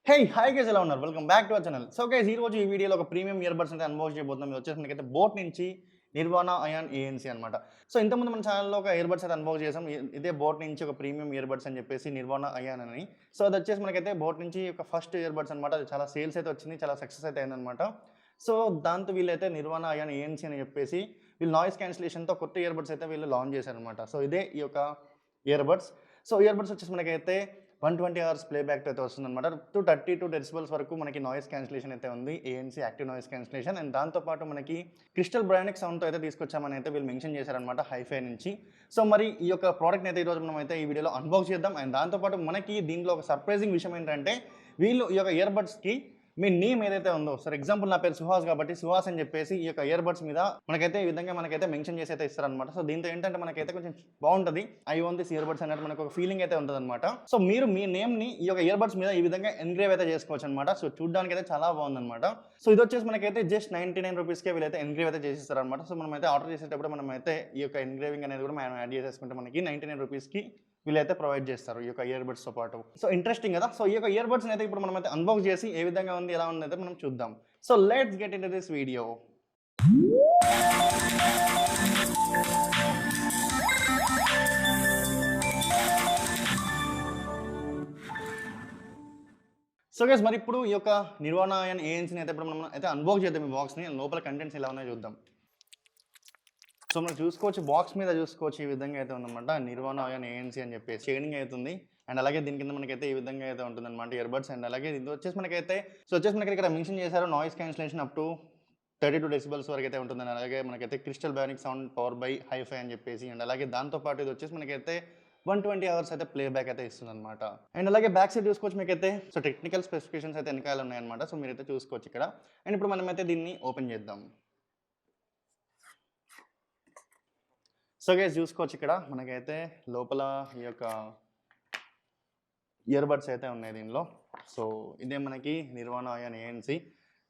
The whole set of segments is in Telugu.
హాయ్ గైస్ ఎలా ఉన్నారు? Welcome back to our channel. So guys ఈ రోజు ఈ వీడియోలో ఒక ప్రీమియం ఇయర్ బడ్స్ అయితే అన్బాక్స్ చేయబోతున్నాం. ఇది వచ్చేసి మనకైతే బోట్ నుంచి నిర్వాణా అయాన్ ఏఎన్సీ అనమాట. సో ఇంతకుముందు మన ఛానల్లో ఒక ఇయర్ బడ్స్ అయితే అన్బాక్స్ చేసాం. ఇదే బోట్ నుంచి ఒక ప్రీమియం ఇయర్ బడ్స్ అని చెప్పేసి నిర్వాణా అయాన్ అని. సో అది వచ్చేసి మనకైతే బోట్ నుంచి ఒక ఫస్ట్ ఇయర్ బడ్స్ అనమాట. అది చాలా సేల్స్ అయితే వచ్చింది, చాలా సక్సెస్ అయితే అయిందనమాట. సో దాంతో వీళ్ళైతే నిర్వాణా అయాన్ ఏఎన్సీ అని చెప్పేసి వీళ్ళు నాయిస్ క్యాన్సిలేషన్తో కొత్త ఇయర్ బడ్స్ అయితే వీళ్ళు లాంచ్ చేశారనమాట. సో ఇదే ఈ యొక్క ear buds. So ear buds వచ్చేసి మనకైతే 120 అవర్స్ ప్లేబ్యాక్ అయితే వస్తుందన్నమాట. 232 డెసిబల్స్ వరకు మనకి నాయిస్ క్యాన్సిలేషన్ అయితే ఉంది, ANC active noise cancellation. And దాంతోపాటు మనకి క్రిస్టల్ బ్రానిక్ సౌండ్తో అయితే తీసుకొచ్చామని అయితే వీళ్ళు మెన్షన్ చేశారనమాట హైఫై నుంచి. సో మరి ఈ యొక్క ప్రోడక్ట్ని అయితే ఈరోజు మనం అయితే ఈ వీడియోలో అన్బాక్స్ చేద్దాం. అండ్ దాంతోపాటు మనకి దీంట్లో ఒక సర్ప్రైజింగ్ విషయం ఏంటంటే వీళ్ళు ఈ యొక్క ఇయర్ బడ్స్కి మీ నేమ్ ఏదైతే ఉందో, ఫర్ ఎగ్జాంపుల్ నా పేరు సుహాస్ కాబట్టి సుహాస్ అని చెప్పేసి ఈ యొక్క ఇయర్ బడ్స్ మీద మనకైతే ఈ విధంగా మనకైతే మెన్షన్ చేసి అయితే ఇస్తారనమాట. సో దీంతో ఏంటంటే మనకైతే కొంచెం బాగుంటుంది, I own this ear buds అన్నట్టు మనకు ఒక ఫీలింగ్ అయితే ఉంటుంది అనమాట. సో మీరు మీ నేమ్ని ఈ యొక్క ఇయర్ బడ్స్ మీద ఈ విధంగా ఎన్గ్రేవ్ అయితే చేసుకోవచ్చు అనమాట. సో చూడడానికి అయితే చాలా బాగుందన్నమాట. సో ఇది వచ్చేసి మనకైతే జస్ట్ 99 రూపీస్కే వీళ్ళైతే ఎన్గ్రేవ్ అయితే చేసిస్తారనమాట. సో మనం అయితే ఆర్డర్ చేసేటప్పుడు మనం అయితే ఈ యొక్క ఎన్గ్రేవింగ్ అనేది కూడా మనం యాడ్ చేసేసుకుంటే మనకి 99 రూపీస్కి వీళ్ళైతే ప్రొవైడ్ చేస్తారు ఈ యొక్క ఇయర్ బడ్స్తో పాటు. సో ఇంట్రెస్టింగ్ కదా. సో ఈ యొక్క ఇయర్ బడ్స్ని అయితే ఇప్పుడు మనం అయితే అన్బాక్స్ చేసి ఏ విధంగా ఉంది, ఎలా ఉంది అయితే మనం చూద్దాం. So let's get in to this video. So guys మరి ఇప్పుడు ఈ యొక్క నిర్వాణా అయాన్ ఏఎన్సీని అయితే ఇప్పుడు మనం అయితే అన్బాక్స్ చేద్దాం. ఈ బాక్స్ని లోపల కంటెంట్స్ ఎలా ఉన్నాయో చూద్దాం. సో మనం చూసుకోవచ్చు, బాక్స్ మీద చూసుకోవచ్చు ఈ విధంగా అయితే ఉందన్నమాట. నిర్వాణా అయాన్ ఏఎన్సీ అని చెప్పేసి షేడింగ్ అవుతుంది. అండ్ అలాగే దీని కింద మనకైతే ఈ విధంగా అయితే ఉంటుందన్నమాట ఇయర్ బడ్స్. అండ్ అలాగే ఇది వచ్చేసి మనకైతే మనకి ఇక్కడ మెన్షన్ చేశారు noise cancellation up to 32 decibels వరకు అయితే ఉంటుందని. అలాగే మనకైతే క్రిస్టల్ బ్రానిక్ సౌండ్ పవర్ బై హైఫై అని చెప్పేసి. అండ్ అలాగే దాంతోపాటు ఇది వచ్చేసి మనకైతే 120 అవర్స్ అయితే ప్లేబ్యాక్ అయితే ఇస్తుంది అనమాట. అండ్ అలాగే బ్యాక్ సైడ్ చూసుకోవచ్చు మీకైతే సో టెక్నికల్ స్పెసిఫికేషన్స్ అయితే వెనకాల ఉన్నాయన్నమాట. సో మీరైతే చూసుకోవచ్చు ఇక్కడ. అండ్ ఇప్పుడు మనమైతే దీన్ని ఓపెన్ చేద్దాం. సో గైస్ చూసుకోవచ్చు ఇక్కడ మనకైతే లోపల ఈ యొక్క ఇయర్ బడ్స్ అయితే ఉన్నాయి దీనిలో. సో ఇదే మనకి నిర్వాణా అయాన్ ఏఎన్సీ.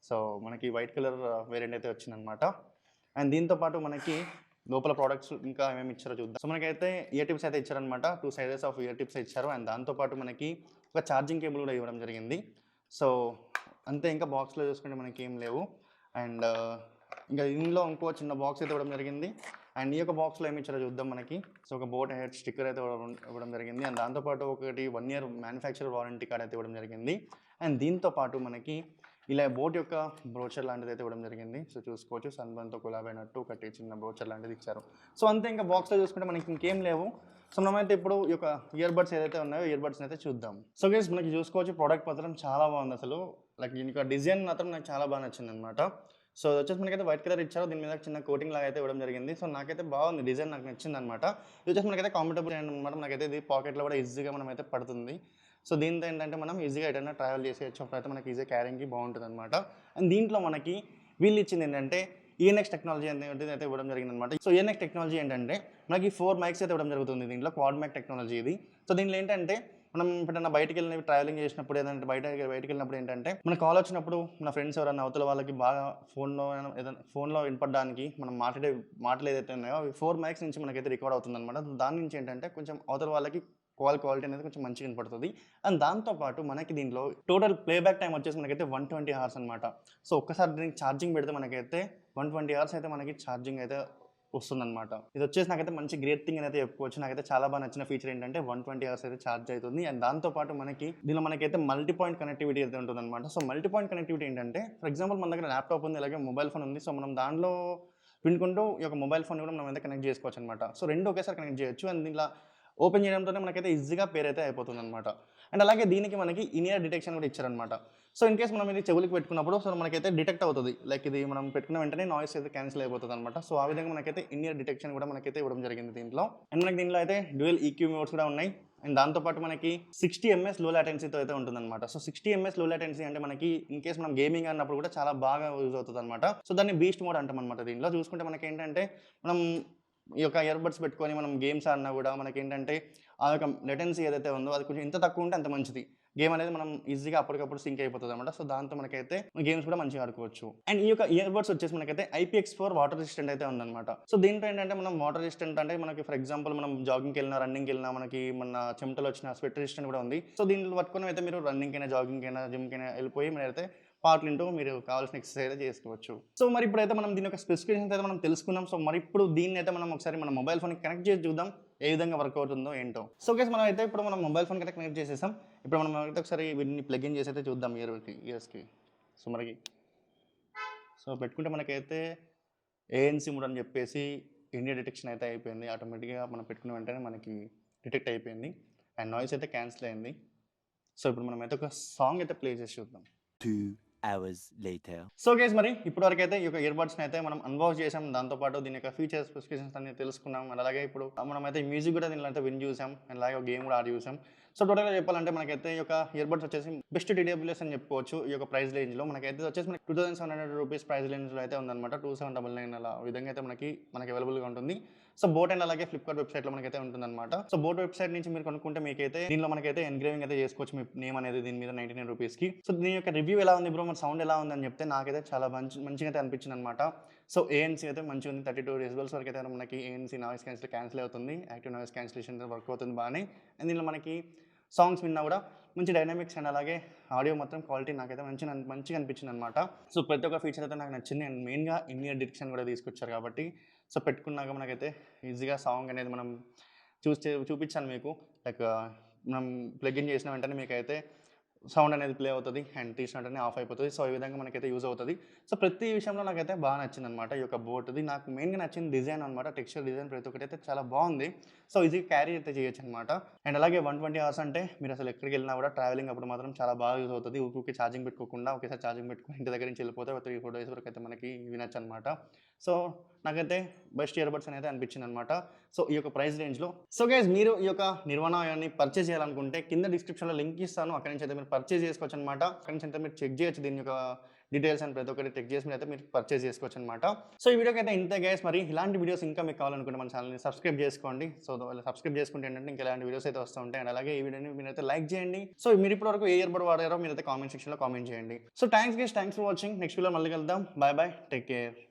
సో మనకి వైట్ కలర్ వేరియంట్ అయితే వచ్చిందనమాట. అండ్ దీంతో పాటు మనకి లోపల ప్రోడక్ట్స్ ఇంకా ఏమేమి ఇచ్చారో చూద్దాం. సో మనకైతే ఇయర్ టిప్స్ అయితే ఇచ్చారనమాట. 2 సైజెస్ ఆఫ్ ఇయర్ టిప్స్ ఇచ్చారు. అండ్ దాంతోపాటు మనకి ఒక ఛార్జింగ్ కేబుల్ కూడా ఇవ్వడం జరిగింది. సో అంతే, ఇంకా బాక్స్లో చూసుకుంటే మనకి ఏం లేవు. అండ్ ఇంకా దీనిలో ఇంకో చిన్న బాక్స్ అయితే ఇవ్వడం జరిగింది. అండ్ ఈ యొక్క బాక్స్లో ఏమి ఇచ్చారో చూద్దాం. మనకి సో ఒక బోట్ హెడ్ స్టిక్కర్ అయితే ఇవ్వడం జరిగింది. అండ్ దాంతోపాటు ఒకటి 1 ఇయర్ మ్యానుఫ్యాక్చర్ వారంటీ కార్డ్ అయితే ఇవ్వడం జరిగింది. అండ్ దీంతో పాటు మనకి ఇలా బోట్ యొక్క బ్రోచర్ లాంటిది అయితే ఇవ్వడం జరిగింది. సో చూసుకోవచ్చు, సన్బర్న్తో కొలాబ్ అయినట్టు ఒకటి చిన్న బ్రోచర్ లాంటిది ఇచ్చారు. సో అంతే, ఇంకా బాక్స్లో చూసుకుంటే మనకి ఇంకేం లేవు. సో మనమైతే ఇప్పుడు ఈ యొక్క ఇయర్ బడ్స్ ఏదైతే ఉన్నాయో ఇయర్ బడ్స్ని అయితే చూద్దాం. సో గైస్ మనకి చూసుకోవచ్చు ప్రోడక్ట్ మాత్రం చాలా బాగుంది అసలు. లైక్ దీనికి డిజైన్ మాత్రం నాకు చాలా బాగా నచ్చింది అనమాట. సో వచ్చేసి మనకైతే వైట్ కలర్ ఇచ్చారు, దీని మీద చిన్న కోటింగ్ లాగా అయితే ఇవ్వడం జరిగింది. సో నాకైతే బాగుంది, డిజైన్ నాకు నచ్చింది అనమాట. ఇది వచ్చేసి మనకైతే కంఫర్టబుల్ అనమాట. మనకైతే ఇది పాకెట్లో కూడా ఈజీగా మనం అయితే పడుతుంది. సో దీంతో ఏంటంటే మనం ఈజీగా ఎటైనా ట్రావెల్ చేసేయచ్చు, అప్పుడైతే మనకి ఈజీగా క్యారింగ్కి బాగుంటుంది అనమాట. అండ్ దీంట్లో మనకి వీళ్ళు ఇచ్చింది ఏంటంటే ఈఎన్ఎక్స్ టెక్నాలజీ అనేది అయితే ఇవ్వడం జరిగింది అనమాట. సో ఈఎన్ఎక్స్ టెక్నాలజీ ఏంటంటే మనకి 4 మైక్స్ అయితే ఇవ్వడం జరుగుతుంది దీంట్లో, క్వాడ్ మైక్ టెక్నాలజీ ఇది. సో దీంట్లో ఏంటంటే మనం ఎప్పుడైనా బయటికి వెళ్ళినవి ట్రావెలింగ్ చేసినప్పుడు ఏదంటే బయటకి వెళ్ళినప్పుడు ఏంటంటే మనకు కాల్ వచ్చినప్పుడు మన ఫ్రెండ్స్ ఎవరైనా అవతల వాళ్ళకి బాగా ఫోన్లో వినపడడానికి మనం మాటలు ఏదైతే ఉన్నాయో అవి 4 మైక్స్ నుంచి మనకైతే రికార్డ్ అవుతుంది అనమాట. దాని నుంచి ఏంటంటే కొంచెం అవతల వాళ్ళకి కాల్ క్వాలిటీ అనేది కొంచెం మంచిగా వినపడుతుంది. అండ్ దాంతోపాటు మనకి దీంట్లో టోటల్ ప్లేబ్యాక్ టైం వచ్చేసి మనకైతే 120 అవర్స్ అనమాట. సో ఒక్కసారి దీనికి ఛార్జింగ్ పెడితే మనకైతే 120 అవర్స్ అయితే మనకి ఛార్జింగ్ అయితే వస్తుందన్నమాట. ఇది వచ్చేసి నాకైతే మంచి గ్రేట్ థింగ్ అయితే చెప్పుకోవచ్చు. నాకైతే చాలా బాగా నచ్చిన ఫీచర్ ఏంటంటే 120 అవర్స్ అయితే ఛార్జ్ అవుతుంది. అండ్ దాంతోపాటు మనకి దీనిలో మనకైతే మల్టీ పాయింట్ కనెక్టివిటీ అయితే ఉంటుందన్నమాట. సో మల్టీ పాయింట్ కనెక్టివిటీ ఏంటంటే ఫర్ ఎగ్జాంపుల్ మన దగ్గర ల్యాప్టాప్ ఉంది, అలాగే మొబైల్ ఫోన్ ఉంది. సో మనం దాంట్లో వినుకుంటూ ఈ యొక్క మొబైల్ ఫోన్ కూడా మనం అయితే కనెక్ట్ చేసుకోవచ్చు అనమాట. సో రెండు ఒకేసారి కనెక్ట్ చేయొచ్చు. అండ్ దీంట్లో ఓపెన్ చేయడంతోనే మనకైతే ఈజీగా పేర్ అయితే అయిపోతుంది అనమాట. అండ్ అలాగే దీనికి మనకి ఇనియర్ డిటెక్షన్ కూడా ఇచ్చారనమాట. సో ఇన్ కేస్ మనం ఇది చెవులకి పెట్టుకున్నప్పుడు సో మనకైతే డిటెక్ట్ అవుతుంది, లైక్ ఇది మనం పెట్టుకున్న వెంటనే నాయిస్ అయితే క్యాన్సిల్ అయిపోతుంది అనమాట. సో ఆ విధంగా మనకైతే ఇనియర్ డిటెక్షన్ కూడా మనకైతే ఇవ్వడం జరిగింది దీంట్లో. అండ్ మనకి దీనిలో అయితే డ్యూయల్ ఈక్యూ మోడ్స్ కూడా ఉన్నాయి. అండ్ దాంతోపాటు మనకి 60 ms లో లాటెన్సీతో అయితే ఉంటుందన్నమాట. సో 60 ms లో లాటెన్సీ అంటే మనకి ఇన్ కేస్ మనం గేమింగ్ అన్నప్పుడు కూడా చాలా బాగా యూజ్ అవుతుంది అనమాట. సో దాన్ని బీస్ట్ మోడ్ అంటాం అనమాట. దీనిలో చూసుకుంటే మనకి ఏంటంటే మనం ఈ యొక్క ఇయర్ బడ్స్ పెట్టుకొని మనం గేమ్స్ ఆడినా కూడా మనకి ఏంటంటే ఆ యొక్క లెటెన్సీ ఏదైతే ఉందో అది కొంచెం ఎంత తక్కువ ఉంటే అంత మంచిది. గేమ్ అనేది మనం ఈజీగా అప్పటికప్పుడు సింక్ అయిపోతుంది అనమాట. సో దాంతో మనకైతే గేమ్స్ కూడా మంచిగా ఆడుకోవచ్చు. అండ్ ఈ యొక్క ఇయర్ బడ్స్ వచ్చేసి మనకైతే IPX4 వాటర్ రెసిస్టెంట్ అయితే ఉందన్నమాట. సో దీంట్లో ఏంటంటే మనం వాటర్ రెసిస్టెంట్ అంటే మనకి ఫర్ ఎగ్జాంపుల్ మనం జాగింగ్కి వెళ్ళినా, రన్నింగ్కి వెళ్ళినా మనకి మన చెమటలు వచ్చిన స్వెట్ రెసిస్టెంట్ కూడా ఉంది. సో దీంట్లో పట్టుకొని అయితే మీరు రన్నింగ్ అయినా, జాగింగ్ అయినా, జిమ్కి అయినా వెళ్ళిపోయి మీరైతే పాటలు మీరు కావాల్సిన ఎక్సర్సైజ్ అయితే చేసుకోవచ్చు. సో మరి ఇప్పుడైతే మనం దీని యొక్క స్పెసిఫికేషన్స్ అయితే మనం తెలుసుకుందాం. సో మరి ఇప్పుడు దీన్ని అయితే మనం ఒకసారి మన మొబైల్ ఫోన్కి కనెక్ట్ చేసి చూద్దాం ఏ విధంగా వర్క్ అవుతుందో ఏంటో. సో గైస్ మనం అయితే ఇప్పుడు మనం మొబైల్ ఫోన్కి అయితే కనెక్ట్ చేసేసాం. ఇప్పుడు మనం అయితే ఒకసారి వీటిని ప్లగ్ ఇన్ చేసి అయితే చూద్దాం ఇయర్స్కి. సో మనకి పెట్టుకుంటే మనకైతే ANC మోడ్ అని చెప్పేసి ఇండియా డిటెక్షన్ అయితే అయిపోయింది. ఆటోమేటిక్గా మనం పెట్టుకున్న వెంటనే మనకి డిటెక్ట్ అయిపోయింది. అండ్ నాయిస్ అయితే క్యాన్సిల్ అయింది. సో ఇప్పుడు మనం అయితే ఒక సాంగ్ అయితే ప్లే చేసి చూద్దాం. 2 hours later. సో గైస్ మరి ఇప్పటివరకు అయితే ఈ యొక్క ఇయర్ బడ్స్ని అయితే మనం అన్బాక్స్ చేసాం. దాంతోపాటు దీని యొక్క ఫీచర్స్ స్పెసిఫికేషన్స్ అన్ని తెలుసుకున్నాం. అండ్ అలాగే ఇప్పుడు మనం అయితే మ్యూజిక్ కూడా దీనిలో అయితే విన్ చూసాం. అండ్ అలాగే ఒక గేమ్ కూడా ఆడి చూసాం. సో టోటల్గా చెప్పాలంటే మనకైతే ఈ యొక్క ఇయర్ బడ్స్ వచ్చేసి బెస్ట్ TWS అని చెప్పుకోవచ్చు. ఈ యొక్క ప్రైస్ రేంజ్లో మనకైతే వచ్చేసి మనకి 2700 రూపీస్ ప్రైస్ రేంజ్లో అయితే ఉందన్నమాట. 2799 అలా విధంగా అయితే మనకి అవైలబుల్గా ఉంటుంది. సో బోట్ అండ్ అలాగే ఫ్లిప్కార్ట్ వెబ్సైట్లో మనకైతే ఉంటుందన్నమాట. సో బోట్ వెబ్సైట్ నుంచి మీరు కొనుక్కుంటే మీకైతే దీనిలో మనకైతే ఎన్గ్రేవింగ్ అయితే చేసుకోవచ్చు మీ నేమ్ అనేది దీని మీద 99 రూపీస్కి. సో దీని యొక్క రివ్యూ ఎలా ఉంది బ్రో, మన సౌండ్ ఎలా ఉందని చెప్తే నాకైతే చాలా మంచిగా అయితే అనిపించింది అనమాట. సో ANC అయితే మంచిగా ఉంది. 32 డెసిబెల్స్ వరకు అయితే మనకి ANC నాయిస్ క్యాన్సిల్ అవుతుంది. యాక్టివ్ నాయిస్ క్యాన్సిలేషన్ వర్క్ అవుతుంది బాగానే. అండ్ దీనిలో మనకి సాంగ్స్ విన్నా కూడా మంచి డైనామిక్స్ అండ్ అలాగే ఆడియో మొత్తం క్వాలిటీ నాకైతే మంచిగా అనిపించింది అనమాట. సో ప్రతి ఒక్క ఫీచర్ అయితే నాకు నచ్చింది. అండ్ మెయిన్గా ఇన్నియర్ డిటెక్షన్ కూడా తీసుకొచ్చారు కాబట్టి సో పెట్టుకున్నాక మనకైతే ఈజీగా సాంగ్ అనేది మనం చూపించాను మీకు. లైక్ మనం ప్లగ్ ఇన్ చేసిన వెంటనే మీకైతే సౌండ్ అనేది ప్లే అవుతుంది అండ్ తీసిన వెంటనే ఆఫ్ అయిపోతుంది. సో ఈ విధంగా మనకైతే యూజ్ అవుతుంది. సో ప్రతి విషయంలో నాకైతే బాగా నచ్చింది అనమాట ఈ యొక్క బోట్ది. నాకు మెయిన్గా నచ్చింది డిజైన్ అనమాట. టెక్స్చర్ డిజైన్ ప్రతి ఒక్కటి అయితే చాలా బాగుంది. సో ఈజీగా క్యారీ అయితే చేయొచ్చు అనమాట. అండ్ అలాగే 120 hours అంటే మీరు అసలు ఎక్కడికి వెళ్ళినా కూడా ట్రావెలింగ్ అప్పుడు మాత్రం చాలా బాగా యూజ్ అవుతుంది. ఊరికి ఛార్జింగ్ పెట్టుకోకుండా ఒకేసారి ఛార్జింగ్ పెట్టుకుని ఇంటి దగ్గర నుంచి వెళ్ళిపోతే 3-4 days వరకు అయితే మనకి వినొచ్చు అనమాట. సో నాకైతే బెస్ట్ ఇయర్ బడ్స్ అనేది అనిపించింది అనమాట. సో ఈ యొక్క ప్రైస్ రేంజ్లో. సో గైస్ మీరు ఈ యొక్క నిర్వాణాన్ని పర్చేస్ చేయాలనుకుంటే కింద డిస్క్రిప్షన్లో లింక్ ఇస్తాను. అక్కడి నుంచి అయితే మీరు పర్చేస్ చేసుకోవచ్చు అనమాట. అక్కడి నుంచి అయితే మీరు చెక్ చేయొచ్చు దీని యొక్క డీటెయిల్స్ అని ప్రతి ఒక్కటి చెక్ చేసి మీరు పర్చేస్ చేసుకోవచ్చు అనమాట. సో ఈ వీడియోకి అయితే ఇంతే గైస్. మరి ఇలాంటి వీడియోస్ ఇంకా మీకు కావాలనుకుంటే మన ఛానల్ని సబ్స్క్రైబ్ చేసుకోండి. సో సబ్స్క్రైబ్ చేసుకుంటే ఏంటంటే ఇంకా ఇలాంటి వీడియోస్ అయితే వస్తూ ఉంటాయి. అండ్ అలాగే ఈ వీడియోని మీరైతే లైక్ చేయండి. సో మీరు ఇప్పటివరకు ఏ ఇయర్ బడ్ వాడారో మీరైతే కామెంట్ సెక్షన్లో కామెంట్ చేయండి. So thanks for watching. Next video మళ్ళీ కలుద్దాం. Bye take care.